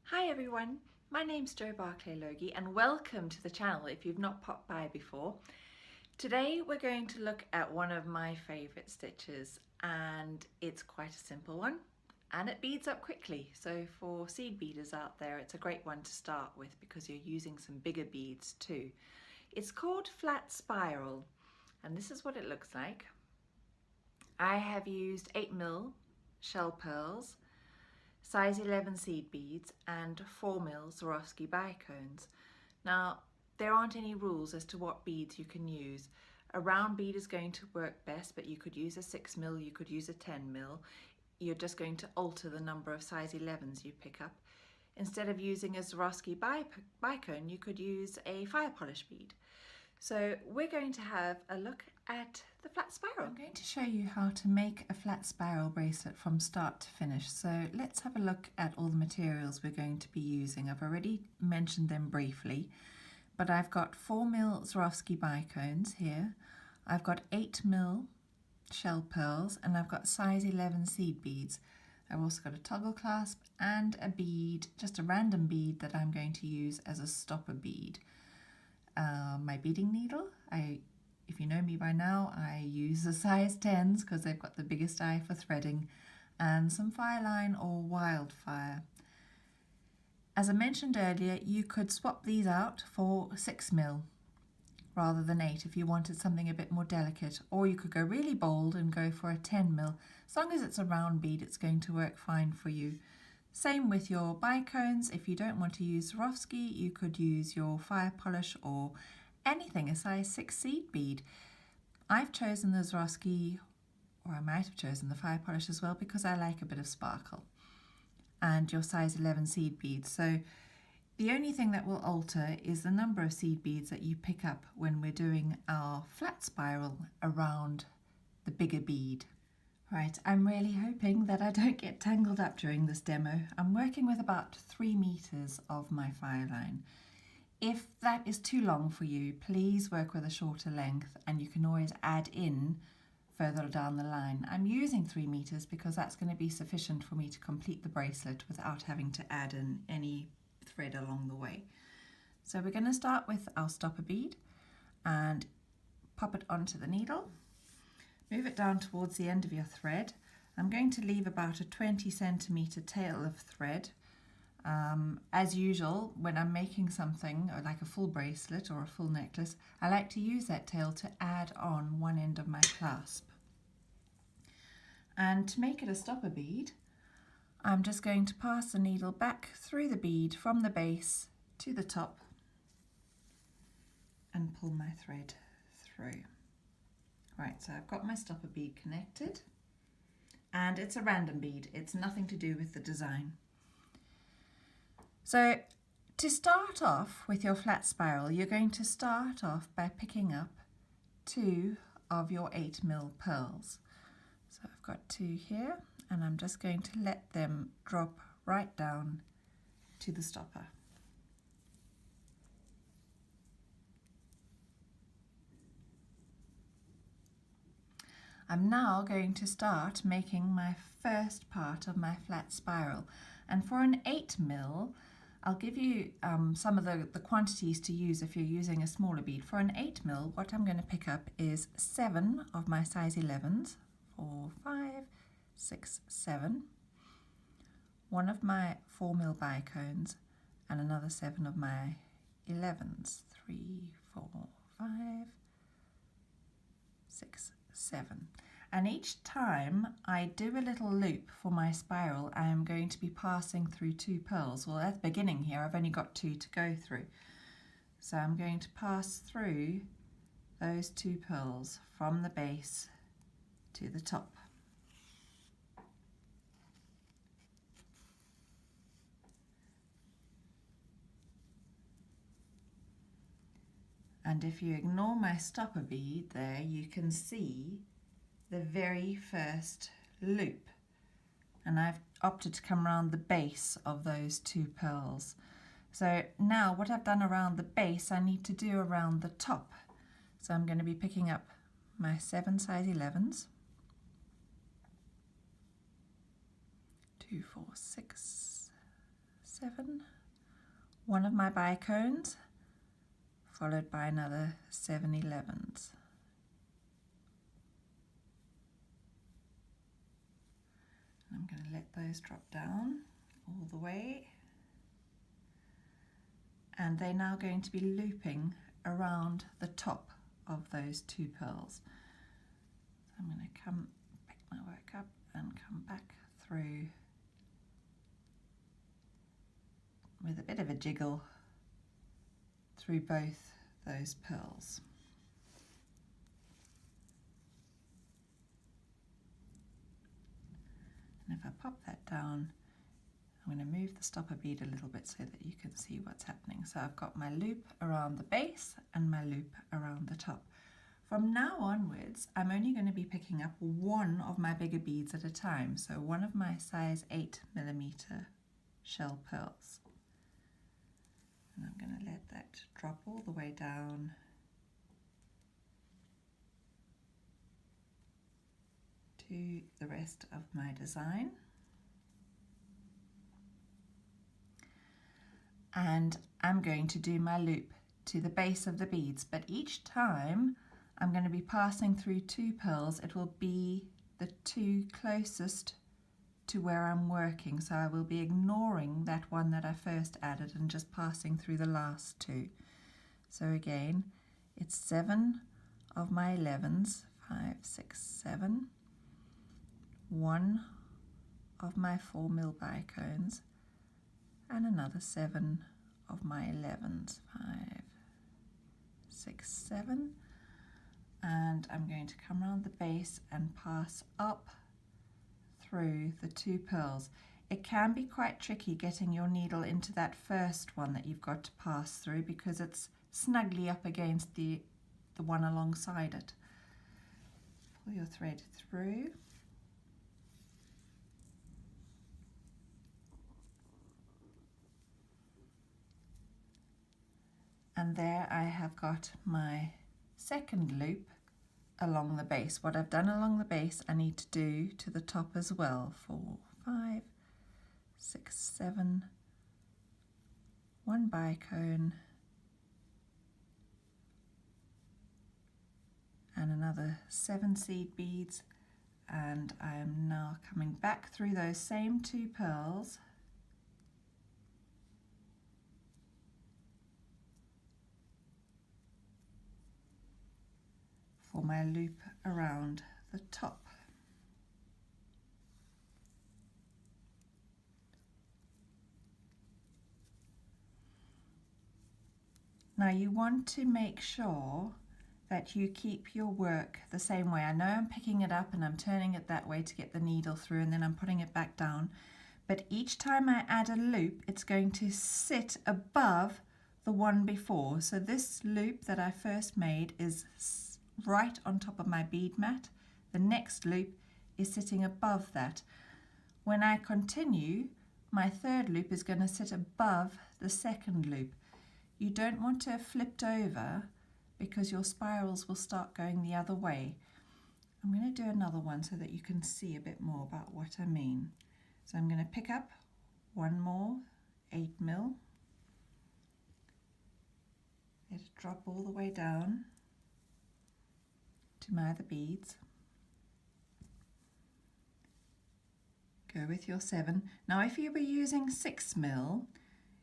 Hi everyone, my name's Jo Barclay Logie and welcome to the channel if you've not popped by before. Today we're going to look at one of my favourite stitches, and it's quite a simple one and it beads up quickly. So for seed beaders out there, it's a great one to start with because you're using some bigger beads too. It's called Flat Spiral and this is what it looks like. I have used 8mm shell pearls, size 11 seed beads and 4mm Swarovski bicones. Now there aren't any rules as to what beads you can use. A round bead is going to work best, but you could use a 6mm, you could use a 10mm. You're just going to alter the number of size 11s you pick up. Instead of using a Swarovski bicone, you could use a fire polish bead. So we're going to have a look at the flat spiral. I'm going to show you how to make a flat spiral bracelet from start to finish. So let's have a look at all the materials we're going to be using. I've already mentioned them briefly, but I've got 4mm Swarovski bicones here. I've got 8mm shell pearls and I've got size 11 seed beads. I've also got a toggle clasp and a bead, just a random bead that I'm going to use as a stopper bead. My beading needle, if you know me by now, I use the size 10s because they've got the biggest eye for threading, and some fireline or wildfire. As I mentioned earlier, you could swap these out for 6mm rather than 8 if you wanted something a bit more delicate, or you could go really bold and go for a 10mm. As long as it's a round bead, it's going to work fine for you. Same with your bicones. If you don't want to use Swarovski, you could use your fire polish or anything, a size 6 seed bead. I've chosen the Swarovski, or I might have chosen the fire polish as well, because I like a bit of sparkle. And your size 11 seed beads. So the only thing that will alter is the number of seed beads that you pick up when we're doing our flat spiral around the bigger bead. Right, I'm really hoping that I don't get tangled up during this demo. I'm working with about 3 meters of my fire line. If that is too long for you, please work with a shorter length and you can always add in further down the line. I'm using 3 meters because that's going to be sufficient for me to complete the bracelet without having to add in any thread along the way. So we're going to start with our stopper bead and pop it onto the needle. Move it down towards the end of your thread. I'm going to leave about a 20 centimeter tail of thread. As usual, when I'm making something like a full bracelet or a full necklace, I like to use that tail to add on one end of my clasp. And to make it a stopper bead, I'm just going to pass the needle back through the bead from the base to the top and pull my thread through. Right, so I've got my stopper bead connected and it's a random bead. It's nothing to do with the design. So to start off with your flat spiral, you're going to start off by picking up 2 of your 8mm pearls. So I've got 2 here and I'm just going to let them drop right down to the stopper. I'm now going to start making my first part of my flat spiral, and for an 8mm, I'll give you some of the quantities to use if you're using a smaller bead. For an 8mm, what I'm going to pick up is 7 of my size 11s, 4, 5, 6, 7, 1 of my 4mm bicones, and another 7 of my 11s, 3, 4, 5, 6, 7. And each time I do a little loop for my spiral, I am going to be passing through 2 pearls. Well, at the beginning here, I've only got 2 to go through. So I'm going to pass through those 2 pearls from the base to the top. And if you ignore my stopper bead there, you can see the very first loop. And I've opted to come around the base of those 2 pearls. So now what I've done around the base, I need to do around the top. So I'm going to be picking up my 7 size 11s, 2, 4, 6, 7, one of my bicones, followed by another 7 11s. I'm going to let those drop down all the way, and they're now going to be looping around the top of those 2 pearls. So I'm going to pick my work up and come back through with a bit of a jiggle through both those pearls. And if I pop that down, I'm going to move the stopper bead a little bit so that you can see what's happening. So I've got my loop around the base and my loop around the top. From now onwards, I'm only going to be picking up one of my bigger beads at a time. So one of my size 8mm shell pearls. And I'm going to let that drop all the way down to the rest of my design. And I'm going to do my loop to the base of the beads, but each time I'm going to be passing through 2 pearls. It will be the 2 closest to where I'm working, so I will be ignoring that one that I first added and just passing through the last 2. So again, it's 7 of my 11s, 5, 6, 7, 1 of my 4mm bicones, and another 7 of my 11s, 5, 6, 7, and I'm going to come around the base and pass up through the 2 pearls. It can be quite tricky getting your needle into that first one that you've got to pass through because it's snugly up against the one alongside it. Pull your thread through. And there I have got my second loop along the base. What I've done along the base I need to do to the top as well. 4, 5, 6, 7, 1 bicone and another 7 seed beads, and I am now coming back through those same 2 pearls for my loop around the top. Now you want to make sure that you keep your work the same way. I know I'm picking it up and I'm turning it that way to get the needle through, and then I'm putting it back down, but each time I add a loop it's going to sit above the one before. So this loop that I first made is right on top of my bead mat. The next loop is sitting above that. When I continue, my third loop is going to sit above the second loop. You don't want to have flipped over because your spirals will start going the other way. I'm going to do another one so that you can see a bit more about what I mean. So I'm going to pick up one more 8mm, let it drop all the way down to my other beads. Go with your 7. Now if you were using 6mm,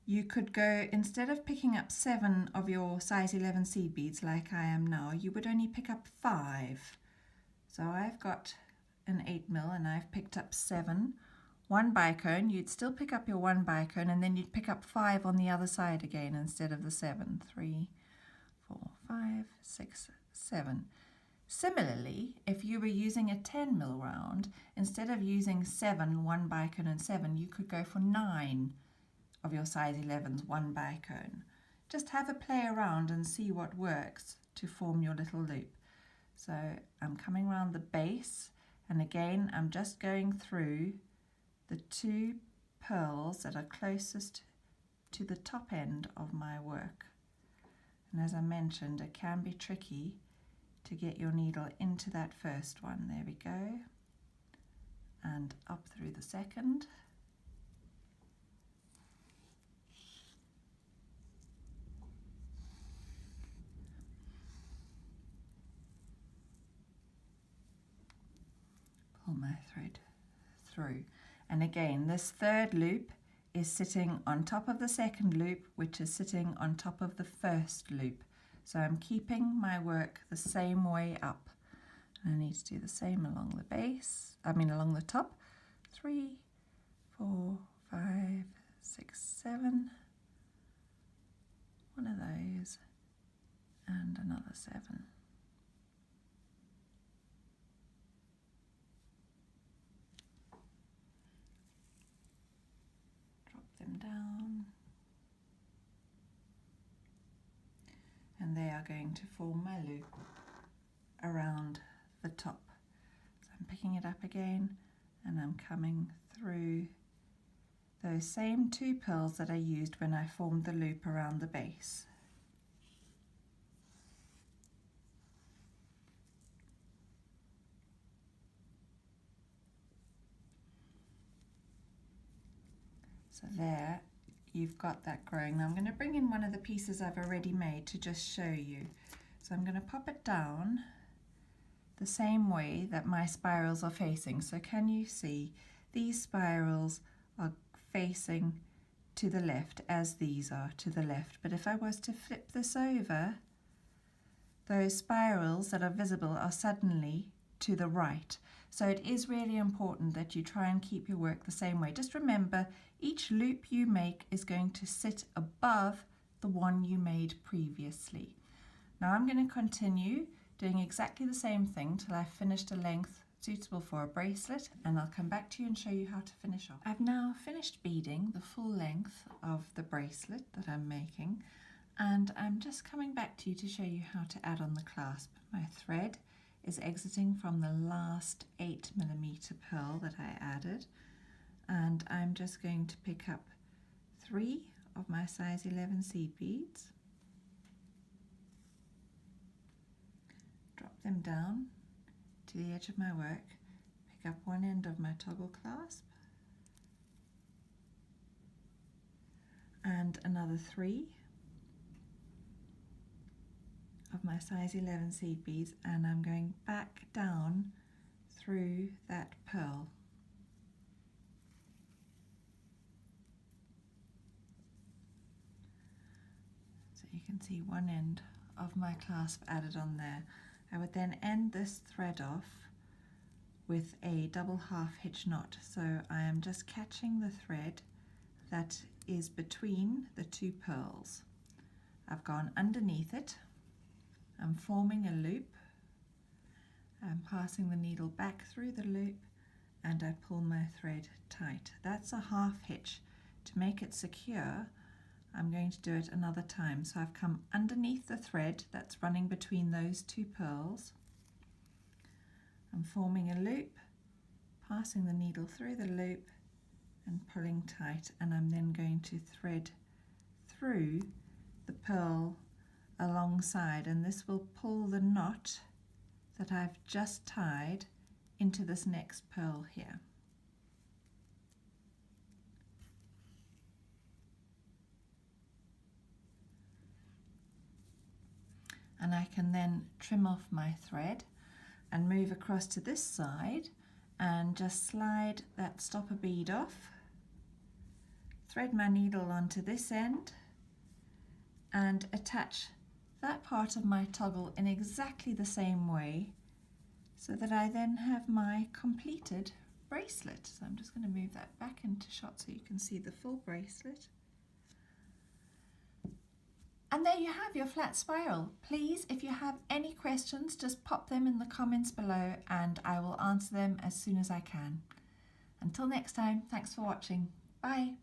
you could go, instead of picking up 7 of your size 11 seed beads like I am now, you would only pick up 5. So I've got an 8mm and I've picked up 7. 1 bicone, you'd still pick up your 1 bicone and then you'd pick up 5 on the other side again instead of the 7. 3, 4, 5, 6, 7. Similarly, if you were using a 10mm round, instead of using 7, 1 bicone and 7, you could go for 9 of your size 11s, 1 bicone. Just have a play around and see what works to form your little loop. So I'm coming around the base, and again I'm just going through the 2 pearls that are closest to the top end of my work. And as I mentioned, it can be tricky to get your needle into that first one. There we go. And up through the second. my thread through. And again, this third loop is sitting on top of the second loop, which is sitting on top of the first loop. So I'm keeping my work the same way up. And I need to do the same along the base, along the top. 3, 4, 5, 6, 7. One of those, and another 7. Drop them down. And they are going to form my loop around the top. So I'm picking it up again and I'm coming through those same 2 pearls that I used when I formed the loop around the base. So there, you've got that growing. Now I'm going to bring in one of the pieces I've already made to just show you. So I'm going to pop it down the same way that my spirals are facing. So can you see these spirals are facing to the left as these are to the left? But if I was to flip this over, those spirals that are visible are suddenly to the right. So it is really important that you try and keep your work the same way. Just remember, each loop you make is going to sit above the one you made previously. Now I'm going to continue doing exactly the same thing till I've finished a length suitable for a bracelet, and I'll come back to you and show you how to finish off. I've now finished beading the full length of the bracelet that I'm making, and I'm just coming back to you to show you how to add on the clasp. My thread is exiting from the last 8mm pearl that I added, and I'm just going to pick up 3 of my size 11 seed beads, drop them down to the edge of my work, pick up one end of my toggle clasp and another 3 of my size 11 seed beads, and I'm going back down through that pearl. So you can see one end of my clasp added on there. I would then end this thread off with a double half hitch knot. So I am just catching the thread that is between the 2 pearls. I've gone underneath it, I'm forming a loop, I'm passing the needle back through the loop, and I pull my thread tight. That's a half hitch. To make it secure, I'm going to do it another time. So I've come underneath the thread that's running between those 2 pearls. I'm forming a loop, passing the needle through the loop and pulling tight, and I'm then going to thread through the pearl alongside, and this will pull the knot that I've just tied into this next pearl here. And I can then trim off my thread and move across to this side and just slide that stopper bead off, thread my needle onto this end and attach that part of my toggle in exactly the same way, so that I then have my completed bracelet. So I'm just going to move that back into shot so you can see the full bracelet. And there you have your flat spiral. Please, if you have any questions, just pop them in the comments below and I will answer them as soon as I can. Until next time, thanks for watching. Bye.